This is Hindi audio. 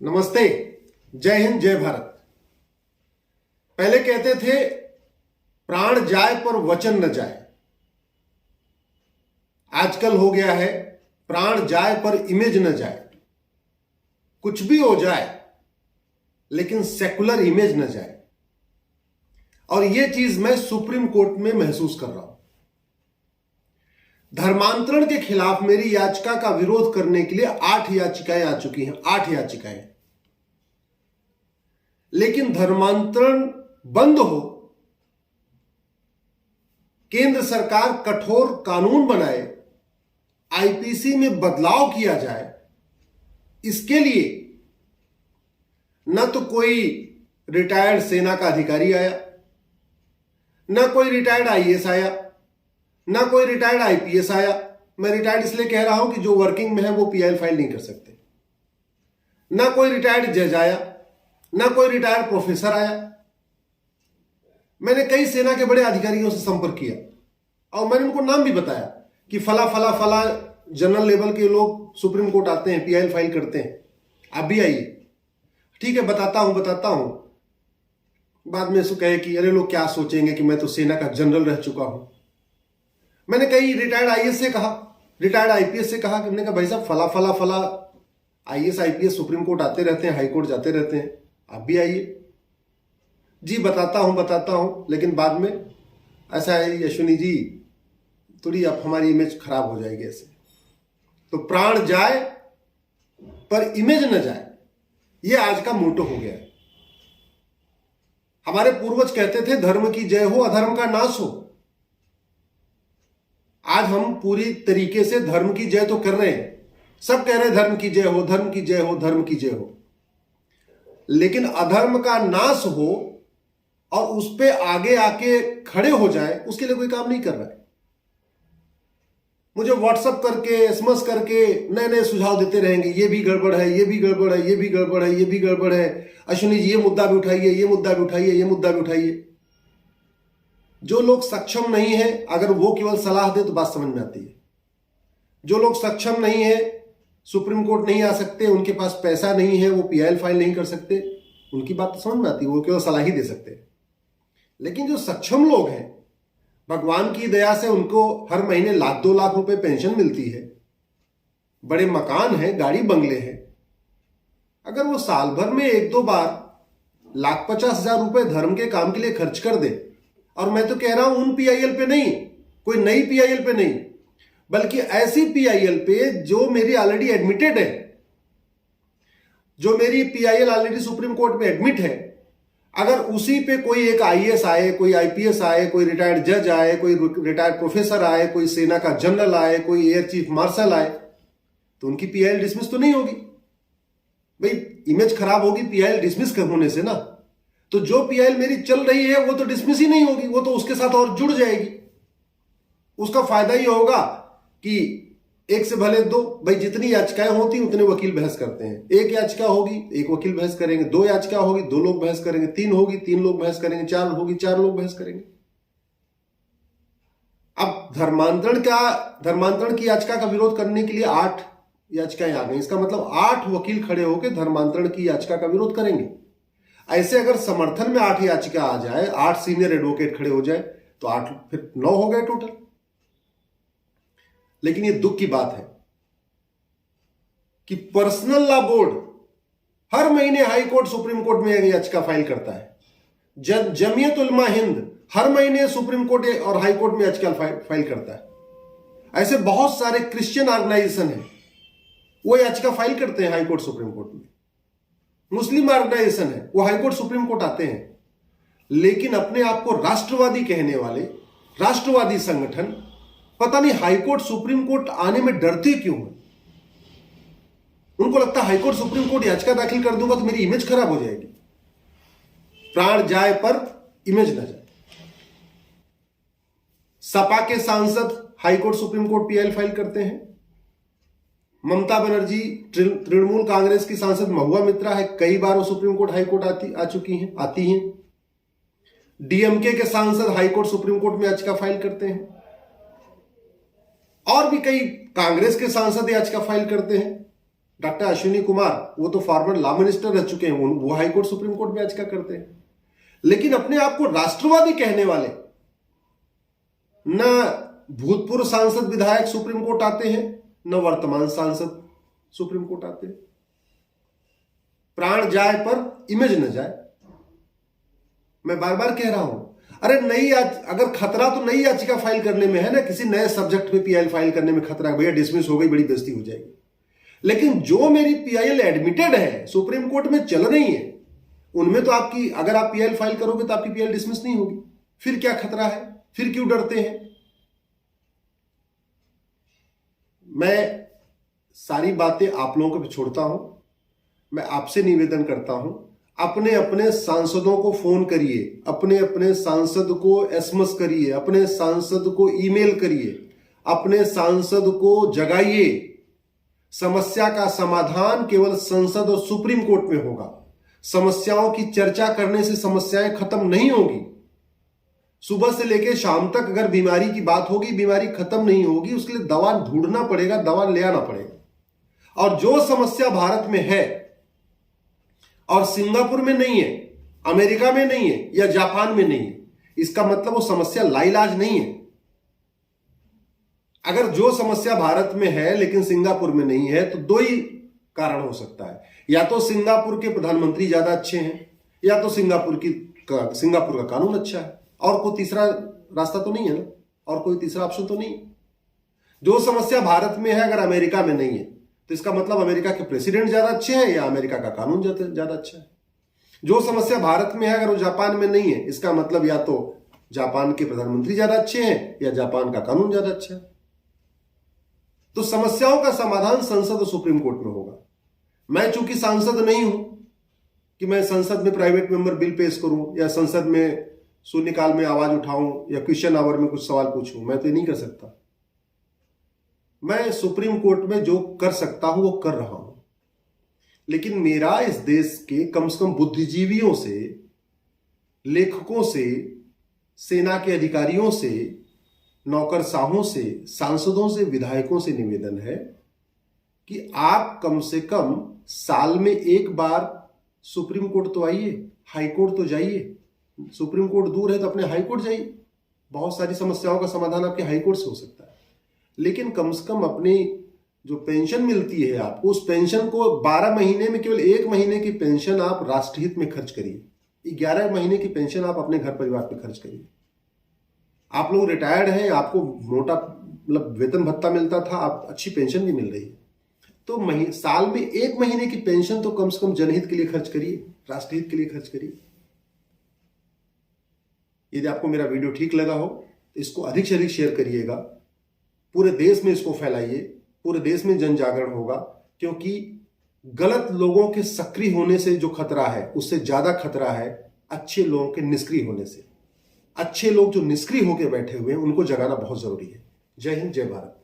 नमस्ते। जय हिंद, जय भारत। पहले कहते थे प्राण जाए पर वचन न जाए। आजकल हो गया है प्राण जाए पर इमेज न जाए। कुछ भी हो जाए लेकिन सेकुलर इमेज न जाए। और यह चीज मैं सुप्रीम कोर्ट में महसूस कर रहा हूं। धर्मांतरण के खिलाफ मेरी याचिका का विरोध करने के लिए 8 याचिकाएं आ चुकी हैं। 8 याचिकाएं। लेकिन धर्मांतरण बंद हो, केंद्र सरकार कठोर कानून बनाए, आईपीसी में बदलाव किया जाए, इसके लिए न तो कोई रिटायर्ड सेना का अधिकारी आया, न कोई रिटायर्ड आईएएस आया, न कोई रिटायर्ड आईपीएस आया। मैं रिटायर्ड इसलिए कह रहा हूं कि जो वर्किंग में है वो पीआईएल फाइल नहीं कर सकते। न कोई रिटायर्ड जज आया, न कोई रिटायर्ड प्रोफेसर आया। मैंने कई सेना के बड़े अधिकारियों से संपर्क किया और मैंने उनको नाम भी बताया कि फला फला फला जनरल लेवल के लोग सुप्रीम कोर्ट आते हैं, पीआईएल फाइल करते हैं, आप भी आइए। ठीक है, बताता हूं। बाद में कहे कि अरे लोग क्या सोचेंगे कि मैं तो सेना का जनरल रह चुका हूं। मैंने कई रिटायर्ड आईएएस से कहा, रिटायर्ड आईपीएस से कहा कि मैंने कहा भाई साहब फला फला फला आईएएस आईपीएस सुप्रीम कोर्ट आते रहते हैं, हाईकोर्ट जाते रहते हैं, आप भी आइए। जी बताता हूं। लेकिन बाद में ऐसा है यशवनी जी, थोड़ी अब हमारी इमेज खराब हो जाएगी ऐसे। तो प्राण जाए पर इमेज न जाए, यह आज का मोटो हो गया है। हमारे पूर्वज कहते थे धर्म की जय हो, अधर्म का नाश हो। आज हम पूरी तरीके से धर्म की जय तो कर रहे हैं। सब कह रहे हैं धर्म की जय हो, धर्म की जय हो, धर्म की जय हो। लेकिन अधर्म का नाश हो और उस पे आगे आके खड़े हो जाए, उसके लिए कोई काम नहीं कर रहा है। मुझे व्हाट्सएप करके, एसएमएस करके नए नए सुझाव देते रहेंगे, ये भी गड़बड़ है, ये भी गड़बड़ है, ये भी गड़बड़ है, ये भी गड़बड़ है। अश्विनी जी ये मुद्दा भी उठाइए, ये मुद्दा भी उठाइए, ये मुद्दा भी उठाइए। जो लोग सक्षम नहीं है, अगर वो केवल सलाह दे तो बात समझ में आती है। जो लोग सक्षम नहीं है, सुप्रीम कोर्ट नहीं आ सकते, उनके पास पैसा नहीं है, वो पीआईएल फाइल नहीं कर सकते, उनकी बात तो समझ में आती है, वो केवल सलाह ही दे सकते हैं। लेकिन जो सक्षम लोग हैं, भगवान की दया से उनको हर महीने 1-2 लाख रुपए पेंशन मिलती है, बड़े मकान है, गाड़ी बंगले हैं, अगर वो साल भर में 1-2 बार 1,50,000 रुपए धर्म के काम के लिए खर्च कर दे, और मैं तो कह रहा हूं उन पीआईएल पे नहीं, कोई नई पीआईएल पे नहीं, बल्कि ऐसी पीआईएल पे जो मेरी ऑलरेडी एडमिटेड है, जो मेरी पीआईएल ऑलरेडी सुप्रीम कोर्ट में एडमिट है, अगर उसी पे कोई एक आईएएस आए, कोई आईपीएस आए, कोई रिटायर्ड जज आए, कोई रिटायर्ड प्रोफेसर आए, कोई सेना का जनरल आए, कोई एयर चीफ मार्शल आए, तो उनकी पीआईएल डिसमिस तो नहीं होगी। भाई इमेज खराब होगी पीआईएल डिसमिस होने से ना। तो जो पीआईएल मेरी चल रही है वो तो डिसमिस ही नहीं होगी, वो तो उसके साथ और जुड़ जाएगी। उसका फायदा ये होगा कि एक से भले 2, भाई जितनी याचिकाएं होती उतने वकील बहस करते हैं। एक याचिका होगी, एक वकील बहस करेंगे, 2 याचिका होगी, 2 लोग बहस करेंगे, 3 होगी, 3 लोग बहस करेंगे, 4 होगी, 4 लोग बहस करेंगे। अब धर्मांतरण की याचिका का विरोध करने के लिए 8 याचिकाएं आ गई। इसका मतलब 8 वकील खड़े होकर धर्मांतरण की याचिका का विरोध करेंगे। ऐसे अगर समर्थन में 8 याचिका आ जाए, 8 सीनियर एडवोकेट खड़े हो जाए, तो 8 फिर 9 हो गए टोटल। लेकिन ये दुख की बात है कि पर्सनल लॉ बोर्ड हर महीने हाई कोर्ट, सुप्रीम कोर्ट में याचिका फाइल करता है। जमीयत उलमा हिंद हर महीने सुप्रीम कोर्ट और हाई कोर्ट में याचिका फाइल करता है। ऐसे बहुत सारे क्रिश्चियन ऑर्गेनाइजेशन हैं, वो याचिका फाइल करते हैं हाई कोर्ट, सुप्रीम कोर्ट में। मुस्लिम ऑर्गेनाइजेशन है, वो हाई कोर्ट, सुप्रीम कोर्ट आते हैं। लेकिन अपने आप को राष्ट्रवादी कहने वाले राष्ट्रवादी संगठन पता नहीं हाईकोर्ट, सुप्रीम कोर्ट आने में डरते क्यों है। उनको लगता है हाईकोर्ट, सुप्रीम कोर्ट याचिका दाखिल कर दूंगा तो मेरी इमेज खराब हो जाएगी। प्राण जाए पर इमेज न जाए। सपा के सांसद high court, supreme court PIL file करते हैं। ममता बनर्जी, तृणमूल कांग्रेस की सांसद महुआ मित्रा है, कई बार वो सुप्रीम कोर्ट हाईकोर्ट आती हैं। डीएमके के सांसद हाईकोर्ट, सुप्रीम कोर्ट में याचिका फाइल करते हैं। और भी कई कांग्रेस के सांसद याचिका फाइल करते हैं। डॉक्टर अश्विनी कुमार वो तो फॉर्मर लॉ मिनिस्टर रह चुके हैं, वो हाई कोर्ट सुप्रीम कोर्ट में याचिका करते हैं। लेकिन अपने आप को राष्ट्रवादी कहने वाले न भूतपूर्व सांसद विधायक सुप्रीम कोर्ट आते हैं, न वर्तमान सांसद सुप्रीम कोर्ट आते हैं। प्राण जाए पर इमेज न जाए। मैं बार बार कह रहा हूं, अरे अगर खतरा तो नई याचिका फाइल करने में है ना, किसी नए सब्जेक्ट पे पीआईएल फाइल करने में खतरा, भैया डिसमिस हो गई, बड़ी बेइज्जती हो जाएगी। लेकिन जो मेरी पीआईएल एडमिटेड है, सुप्रीम कोर्ट में चल रही है, उनमें तो आपकी, अगर आप पीआईएल फाइल करोगे तो आपकी पीआईएल डिसमिस नहीं होगी। फिर क्या खतरा है? फिर क्यों डरते हैं? मैं सारी बातें आप लोगों को छोड़ता हूं। मैं आपसे निवेदन करता हूं, अपने अपने सांसदों को फोन करिए, अपने अपने सांसद को एसएमएस करिए, अपने सांसद को ईमेल करिए, अपने सांसद को जगाइए। समस्या का समाधान केवल संसद और सुप्रीम कोर्ट में होगा। समस्याओं की चर्चा करने से समस्याएं खत्म नहीं होगी। सुबह से लेकर शाम तक अगर बीमारी की बात होगी, बीमारी खत्म नहीं होगी। उसके लिए दवा ढूंढना पड़ेगा, दवा ले आना पड़ेगा। और जो समस्या भारत में है और सिंगापुर में नहीं है, अमेरिका में नहीं है या जापान में नहीं है, इसका मतलब वो समस्या लाइलाज नहीं है। अगर जो समस्या भारत में है लेकिन सिंगापुर में नहीं है, तो दो ही कारण हो सकता है। या तो सिंगापुर के प्रधानमंत्री ज्यादा अच्छे हैं, या तो सिंगापुर का कानून अच्छा है। और कोई तीसरा रास्ता तो नहीं है ना, और कोई तीसरा ऑप्शन तो नहीं। जो समस्या भारत में है अगर अमेरिका में नहीं है, तो इसका मतलब अमेरिका के प्रेसिडेंट ज्यादा अच्छे हैं या अमेरिका का कानून ज्यादा अच्छा है। जो समस्या भारत में है अगर वो जापान में नहीं है, इसका मतलब या तो जापान के प्रधानमंत्री ज्यादा अच्छे हैं या जापान का कानून ज्यादा अच्छा है। तो समस्याओं का समाधान संसद और सुप्रीम कोर्ट में होगा। मैं चूंकि सांसद नहीं हूं कि मैं संसद में प्राइवेट मेंबर बिल पेश करूं या संसद में शून्यकाल में आवाज उठाऊं या क्वेश्चन आवर में कुछ सवाल पूछूं, मैं तो नहीं कर सकता। मैं सुप्रीम कोर्ट में जो कर सकता हूं वो कर रहा हूं। लेकिन मेरा इस देश के कम से कम बुद्धिजीवियों से, लेखकों से, सेना के अधिकारियों से, नौकरशाहों से, सांसदों से, विधायकों से निवेदन है कि आप कम से कम साल में एक बार सुप्रीम कोर्ट तो आइए, हाई कोर्ट तो जाइए। सुप्रीम कोर्ट दूर है तो अपने हाई कोर्ट जाइए। बहुत सारी समस्याओं का समाधान आपके हाई कोर्ट से हो सकता है। लेकिन कम से कम अपनी जो पेंशन मिलती है आपको, उस पेंशन को 12 महीने में केवल 1 महीने की पेंशन आप राष्ट्रहित में खर्च करिए। 11 महीने की पेंशन आप अपने घर परिवार पे खर्च करिए। आप लोग रिटायर्ड हैं, आपको मोटा मतलब वेतन भत्ता मिलता था, आप अच्छी पेंशन भी मिल रही है, तो साल में 1 महीने की पेंशन तो कम से कम जनहित के लिए खर्च करिए, राष्ट्रहित के लिए खर्च करिए। यदि आपको मेरा वीडियो ठीक लगा हो तो इसको अधिक से अधिक शेयर करिएगा। पूरे देश में इसको फैलाइए, पूरे देश में जन जागरण होगा। क्योंकि गलत लोगों के सक्रिय होने से जो खतरा है, उससे ज्यादा खतरा है अच्छे लोगों के निष्क्रिय होने से। अच्छे लोग जो निष्क्रिय होकर बैठे हुए हैं, उनको जगाना बहुत जरूरी है। जय हिंद, जय भारत।